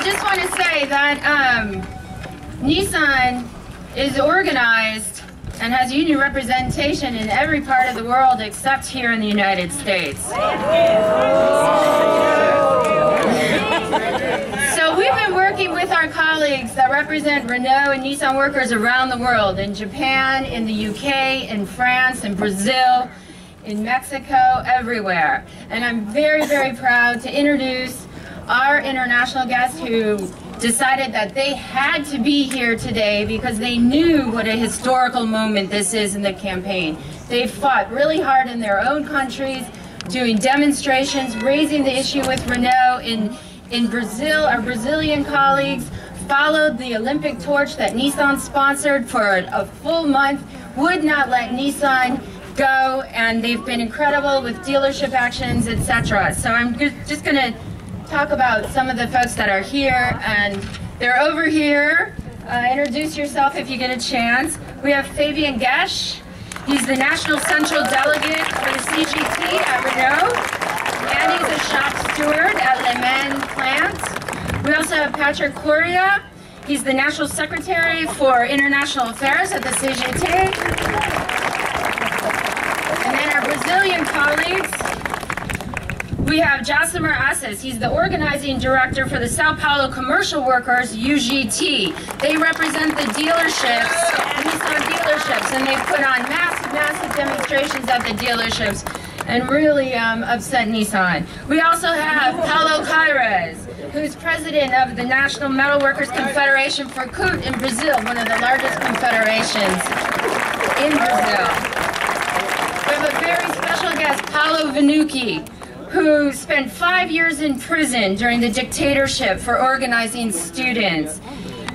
I just want to say that Nissan is organized and has union representation in every part of the world except here in the United States. So we've been working with our colleagues that represent Renault and Nissan workers around the world, in Japan, in the UK, in France, in Brazil, in Mexico, everywhere. And I'm very, very proud to introduce our international guest who decided that they had to be here today because they knew what a historical moment this is in the campaign. They fought really hard in their own countries, doing demonstrations, raising the issue with Renault. In Brazil, our Brazilian colleagues followed the Olympic torch that Nissan sponsored for a full month, would not let Nissan go, and they've been incredible with dealership actions, etc. So I'm just going to talk about some of the folks that are here, and they're over here. Introduce yourself if you get a chance. We have Fabian Gesch. He's the National Central Delegate for the CGT at Renault, and he's a shop steward at Le Mans plant. We also have Patrick Correa. He's the National Secretary for International Affairs at the CGT. And then our Brazilian colleagues, we have Josimar Assis. He's the organizing director for the Sao Paulo Commercial Workers, UGT. They represent the dealerships, Nissan dealerships, and they've put on massive demonstrations at the dealerships and really upset Nissan. We also have Paulo Caires, who's president of the National Metal Workers Confederation for CUT in Brazil, one of the largest confederations in Brazil. We have a very special guest, Paulo Vanucci, who spent 5 years in prison during the dictatorship for organizing students.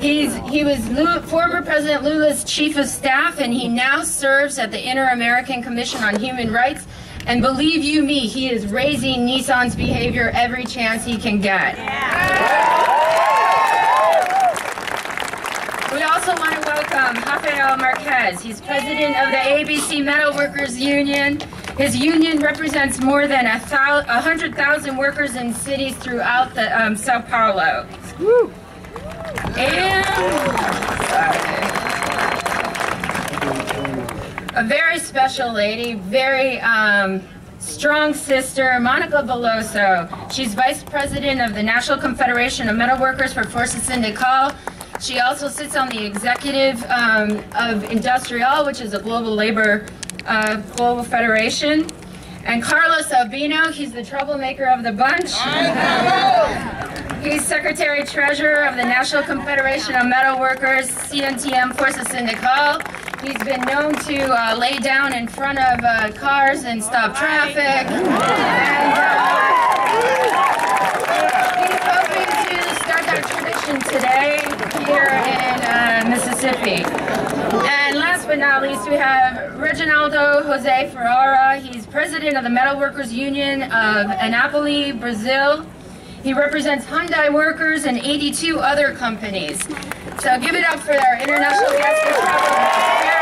He was former President Lula's chief of staff, and he now serves at the Inter-American Commission on Human Rights. And believe you me, he is raising Nissan's behavior every chance he can get. We also want to welcome Rafael Marquez. He's president of the ABC Metal Workers Union. His union represents more than 100,000 workers in cities throughout the Sao Paulo. And a very special lady, very strong sister, Monica Veloso. She's vice president of the National Confederation of Metal Workers for Força Sindical. She also sits on the executive of Industrial, which is a global labor global federation. And Carlos Albino, he's the troublemaker of the bunch. He's secretary-treasurer of the National Confederation of Metal Workers, CNTM Força Sindical. He's been known to lay down in front of cars and stop traffic. And he's hoping to start that tradition today here in Mississippi. And last but not least, we have Reginaldo Jose Ferreira. He's president of the Metal Workers Union of Anápolis, Brazil. He represents Hyundai workers and 82 other companies. So give it up for our international guest for travel.